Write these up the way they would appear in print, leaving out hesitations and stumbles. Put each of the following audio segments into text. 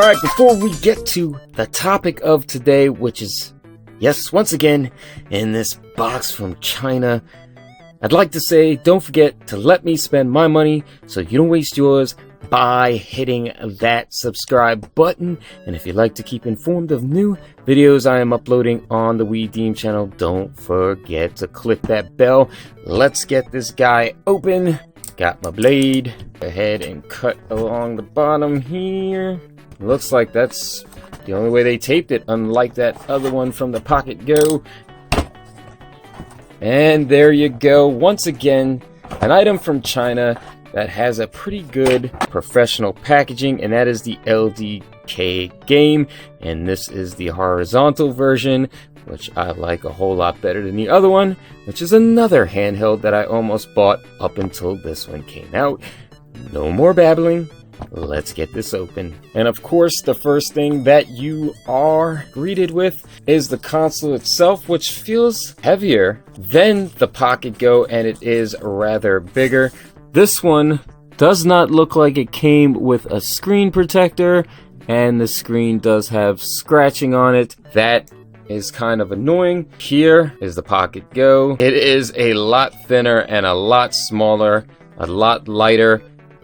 Alright, before we get to the topic of today, which is, yes, once again, in this box from China, I'd like to say, don't forget to let me spend my money so you don't waste yours by hitting that subscribe button. And if you'd like to keep informed of new videos I am uploading on the We Deem channel, don't forget to click that bell. Let's get this guy open. Got my blade. Go ahead and cut along the bottom here. Looks like that's the only way they taped it, unlike that other one from the Pocket Go. And there you go. Once again, an item from China that has a pretty good professional packaging, and that is the LDK Game. And this is the horizontal version, which I like a whole lot better than the other one, which is another handheld that I almost bought up until this one came out. No more babbling. Let's get this open. And of course, the first thing that you are greeted with is the console itself, which feels heavier than the Pocket Go, and it is rather bigger. This one does not look like it came with a screen protector, and the screen does have scratching on it. That is kind of annoying. Here is the Pocket Go. It is a lot thinner and a lot smaller, a lot lighter.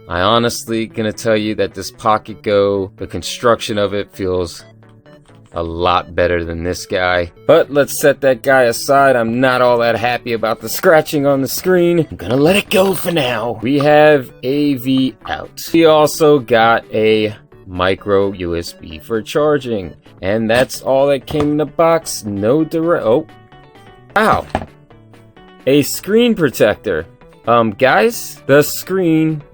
I honestly gonna tell you that this Pocket Go, the construction of it feels a lot better than this guy. But let's set that guy aside. I'm not all that happy about the scratching on the screen. I'm gonna let it go for now. We have AV out. We also got a micro USB for charging. And that's all that came in the box. No direct. Oh. Wow. A screen protector. Guys, the screen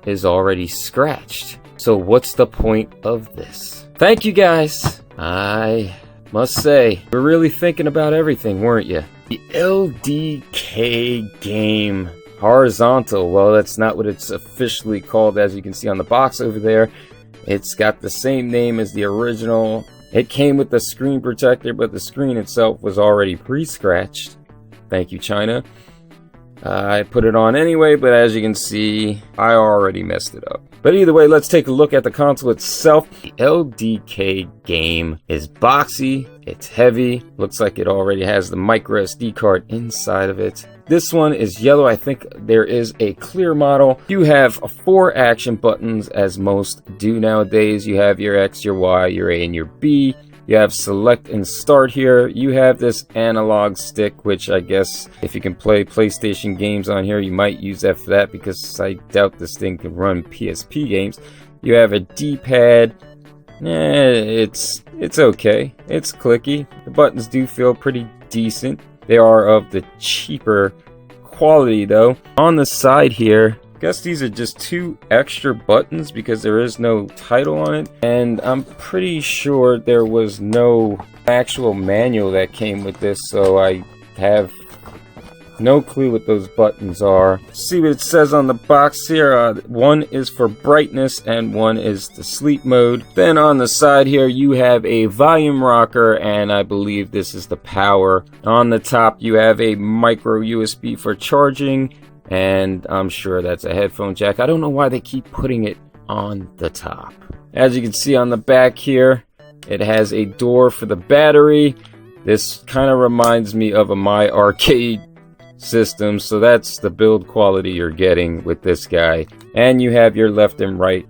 is already scratched. So what's the point of this? Thank you guys. I must say, you're really thinking about everything, weren't you? The LDK Game Horizontal. Well, that's not what it's officially called, as you can see on the box over there. It's got the same name as the original. It came with the screen protector, but the screen itself was already pre-scratched. Thank you, China. I put it on anyway, but as you can see, I already messed it up. But either way, let's take a look at the console itself. The LDK Game is boxy, it's heavy, looks like it already has the micro SD card inside of it. This one is yellow. I think there is a clear model. You have 4 action buttons, as most do nowadays. You have your X, your Y, your A, and your B. You have select and start here. You have this analog stick, which I guess if you can play PlayStation games on here, you might use that for that, because I doubt this thing can run PSP games. You have a D-pad. It's okay. It's clicky. The buttons do feel pretty decent. They are of the cheaper quality though. On the side here, I guess these are just 2 extra buttons because there is no title on it, and I'm pretty sure there was no actual manual that came with this, so I have no clue what those buttons are. See what it says on the box here. One is for brightness and one is the sleep mode. Then on the side here you have a volume rocker, and I believe this is the power. On the top you have a micro USB for charging, and I'm sure that's a headphone jack. I don't know why they keep putting it on the top. As you can see on the back here, it has a door for the battery. This kind of reminds me of a My Arcade system, so that's the build quality you're getting with this guy. And you have your left and right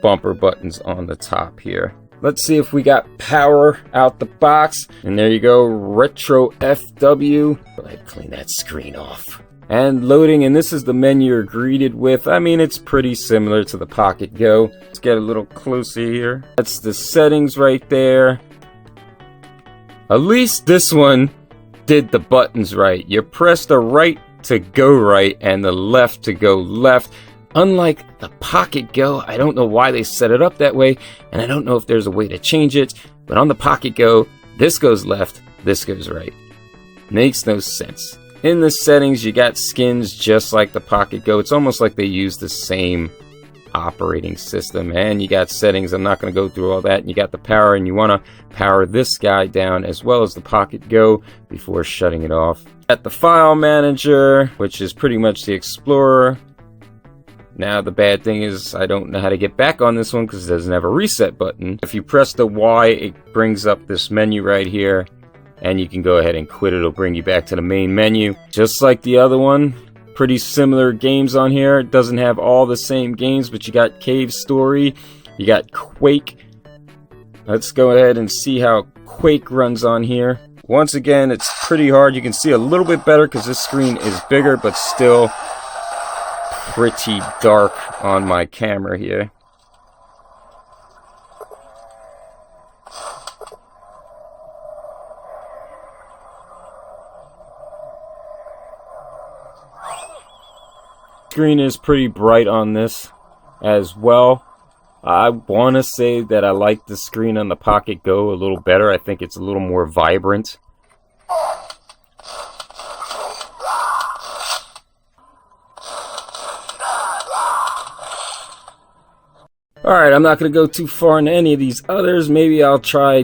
bumper buttons on the top here. Let's see if we got power out the box. And there you go, retro FW. Go ahead, clean that screen off. And loading, and this is the menu you're greeted with. I mean, it's pretty similar to the Pocket Go. Let's get a little closer here. That's the settings right there. At least this one did the buttons right. You press the right to go right and the left to go left. Unlike the Pocket Go, I don't know why they set it up that way, and I don't know if there's a way to change it, but on the Pocket Go, this goes left, this goes right. Makes no sense. In the settings, you got skins just like the Pocket Go. It's almost like they use the same operating system. And you got settings. I'm not going to go through all that. And you got the power, and you want to power this guy down as well as the Pocket Go before shutting it off. At the file manager, which is pretty much the Explorer. Now the bad thing is I don't know how to get back on this one because it doesn't have a reset button. If you press the Y, it brings up this menu right here, and you can go ahead and quit. It'll bring you back to the main menu. Just like the other one, pretty similar games on here. It doesn't have all the same games, but you got Cave Story, you got Quake. Let's go ahead and see how Quake runs on here. Once again, it's pretty hard. You can see a little bit better because this screen is bigger, but still pretty dark on my camera here. Screen is pretty bright on this as well. I want to say that I like the screen on the Pocket Go a little better. I think it's a little more vibrant. Alright, I'm not going to go too far into any of these others. Maybe I'll try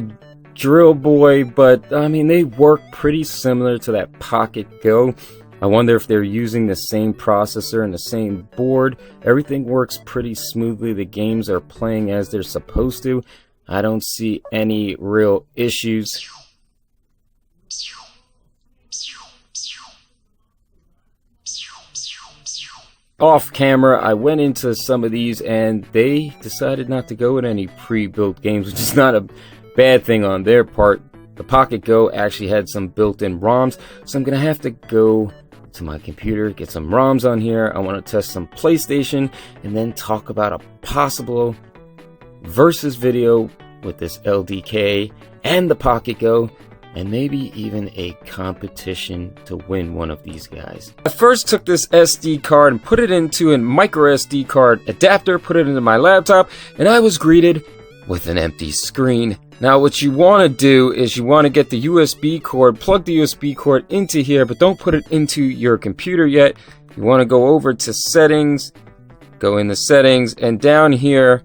Drill Boy, but I mean, they work pretty similar to that Pocket Go. I wonder if they're using the same processor and the same board. Everything works pretty smoothly. The games are playing as they're supposed to. I don't see any real issues. Off camera, I went into some of these and they decided not to go with any pre-built games, which is not a bad thing on their part. The Pocket Go actually had some built-in ROMs, so I'm gonna have to go to my computer, get some ROMs on here. I want to test some PlayStation and then talk about a possible versus video with this LDK and the Pocket Go, and maybe even a competition to win one of these guys. I first took this SD card and put it into a micro SD card adapter, put it into my laptop, and I was greeted with an empty screen. Now what you want to do is you want to get the USB cord, plug the USB cord into here, but don't put it into your computer yet. You want to go over to settings, go in the settings, and down here,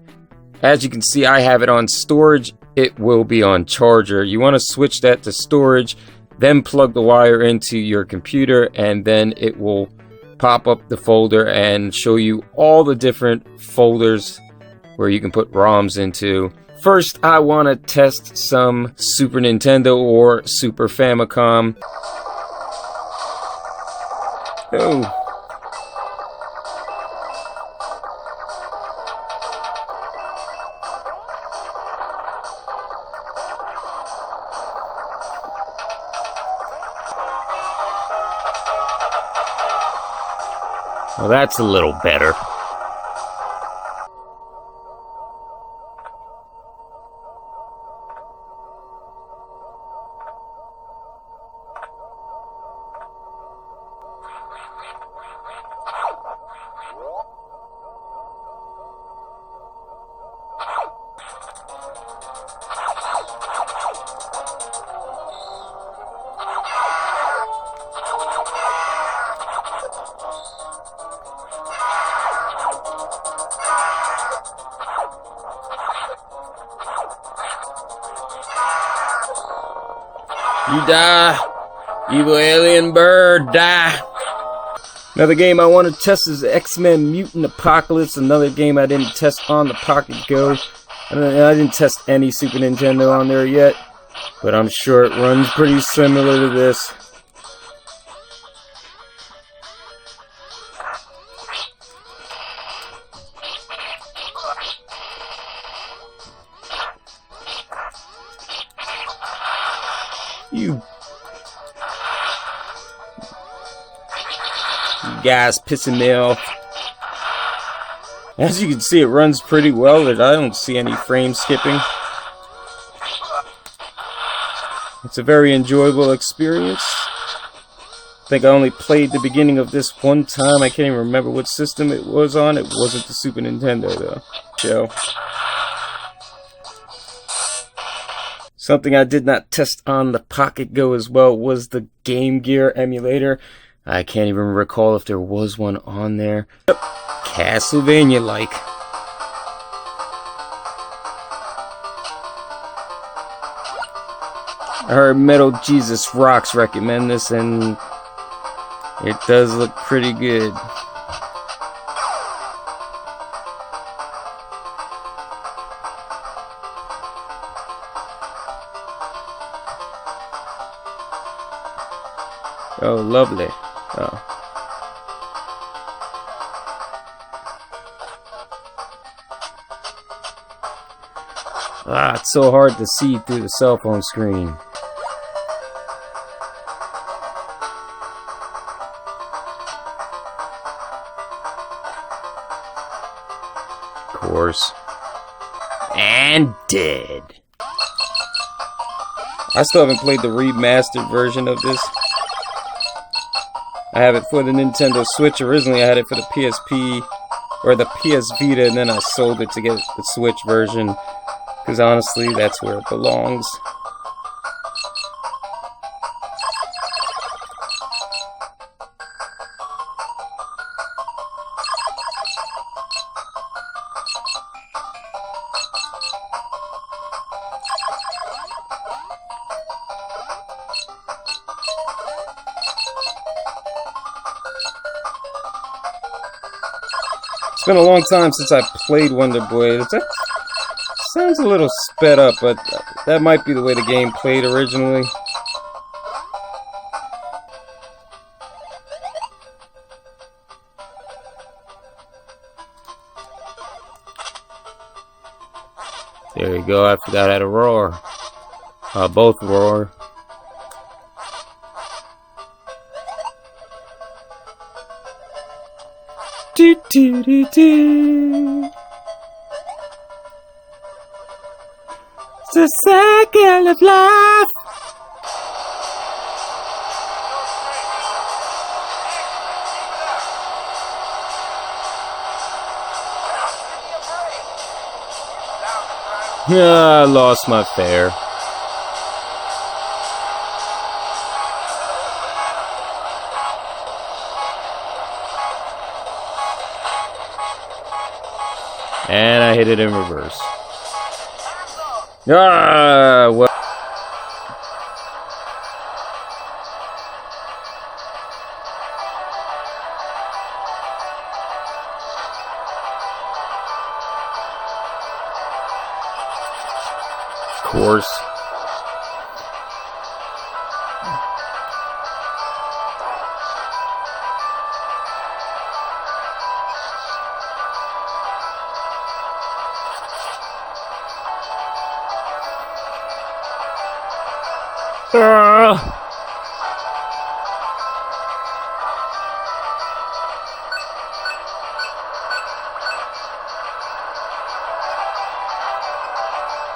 as you can see, I have it on storage. It will be on charger. You want to switch that to storage, then plug the wire into your computer, and then it will pop up the folder and show you all the different folders where you can put ROMs into. First, I want to test some Super Nintendo or Super Famicom. Oh. Well, that's a little better. You die, evil alien bird, die. Another game I want to test is X-Men Mutant Apocalypse. Another game I didn't test on the Pocket Go. I didn't test any Super Nintendo on there yet, but I'm sure it runs pretty similar to this. You guys pissing me off. As you can see, it runs pretty well. I don't see any frame skipping. It's a very enjoyable experience. I think I only played the beginning of this one time. I can't even remember what system it was on. It wasn't the Super Nintendo though. So, something I did not test on the Pocket Go as well was the Game Gear emulator. I can't even recall if there was one on there. Yep. Castlevania-like. I heard Metal Jesus Rocks recommend this, and it does look pretty good. Oh, lovely. Oh. Ah, it's so hard to see through the cell phone screen. Of course. And dead. I still haven't played the remastered version of this. I have it for the Nintendo Switch. Originally I had it for the PSP or the PS Vita, and then I sold it to get the Switch version. Because honestly, that's where it belongs. It's been a long time since I played Wonder Boy. That sounds a little sped up, but that might be the way the game played originally. There you go, I forgot how to roar. Both roar. Do do do do. It's a cycle of life. I lost my fare. And I hit it in reverse. Ah, well. Of course.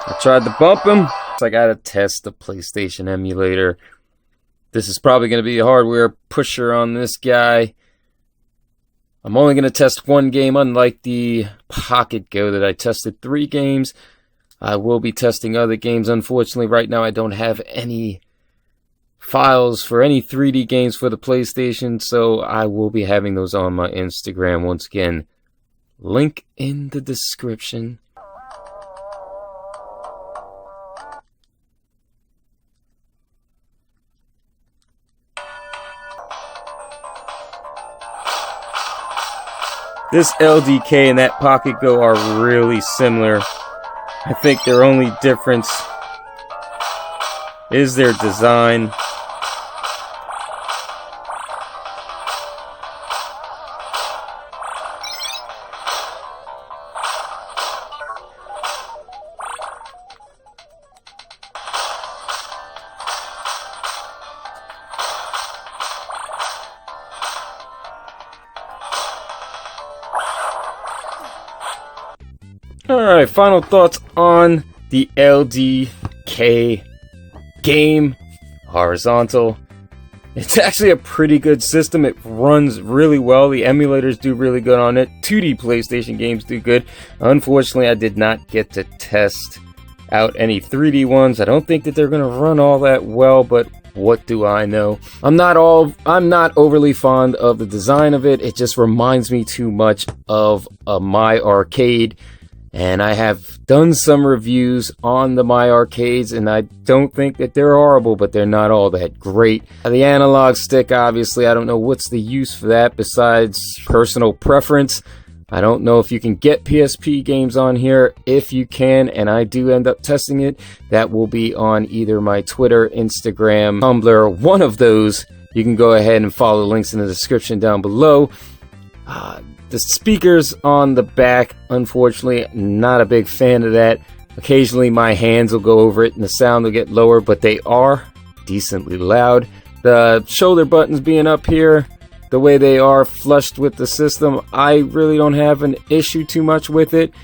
I tried to bump him. I gotta test the PlayStation emulator. This is probably gonna be a hardware pusher on this guy. I'm only gonna test one game, unlike the Pocket Go that I tested 3 games. I will be testing other games. Unfortunately, right now I don't have any files for any 3D games for the PlayStation, so I will be having those on my Instagram. Once again, link in the description. This LDK and that Pocket Go are really similar. I think their only difference is their design. Alright, final thoughts on the LDK Game Horizontal. It's actually a pretty good system. It runs really well. The emulators do really good on it. 2D PlayStation games do good. Unfortunately, I did not get to test out any 3D ones. I don't think that they're going to run all that well, but what do I know? I'm not overly fond of the design of it. It just reminds me too much of a My Arcade. And I have done some reviews on the My Arcades, and I don't think that they're horrible, but they're not all that great. The analog stick, obviously, I don't know what's the use for that besides personal preference. I don't know if you can get PSP games on here. If you can, and I do end up testing it, that will be on either my Twitter, Instagram, Tumbler, one of those. you can go ahead and follow the links in the description down below. The speakers on the back, unfortunately, not a big fan of that. Occasionally my hands will go over it and the sound will get lower, but they are decently loud. The shoulder buttons being up here, the way they are flushed with the system, I really don't have an issue too much with it.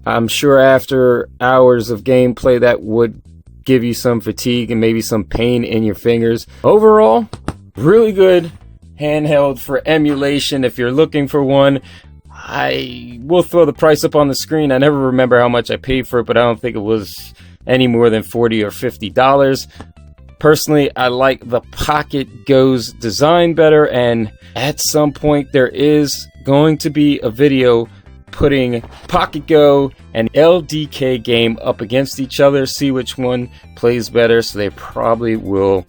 I'm sure after hours of gameplay that would give you some fatigue and maybe some pain in your fingers. Overall, really good handheld for emulation. If you're looking for one, I will throw the price up on the screen. I never remember how much I paid for it, but I don't think it was any more than $40 or $50. Personally, I like the Pocket Go's design better, and at some point there is going to be a video putting Pocket Go and LDK Game up against each other, see which one plays better. So they probably will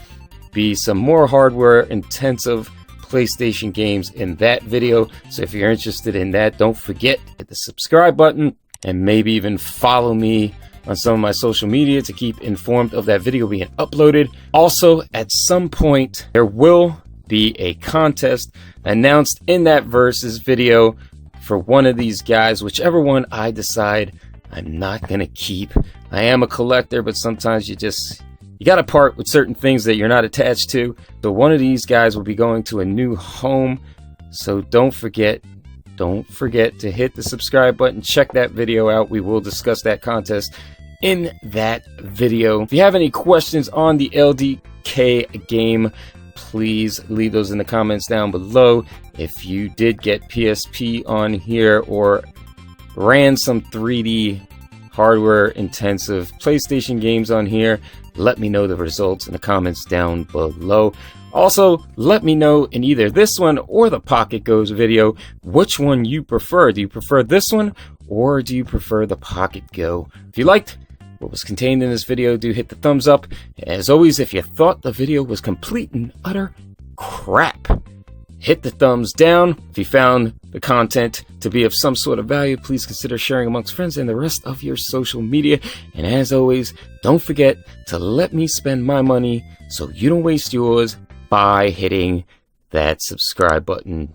be some more hardware intensive PlayStation games in that video. So if you're interested in that, don't forget to hit the subscribe button and maybe even follow me on some of my social media to keep informed of that video being uploaded. Also, at some point there will be a contest announced in that versus video for one of these guys, whichever one I decide. I'm not gonna keep. I am a collector, but sometimes you gotta part with certain things that you're not attached to. So one of these guys will be going to a new home. So don't forget to hit the subscribe button, check that video out. We will discuss that contest in that video. If you have any questions on the LDK game, please leave those in the comments down below. If you did get PSP on here or ran some 3D hardware intensive PlayStation games on here, let me know the results in the comments down below. Also, let me know in either this one or the Pocket Go's video which one you prefer. Do you prefer this one or do you prefer the Pocket Go? If you liked what was contained in this video, do hit the thumbs up. As always, if you thought the video was complete and utter crap, hit the thumbs down. If you found the content to be of some sort of value, please consider sharing amongst friends and the rest of your social media. And as always, don't forget to let me spend my money so you don't waste yours by hitting that subscribe button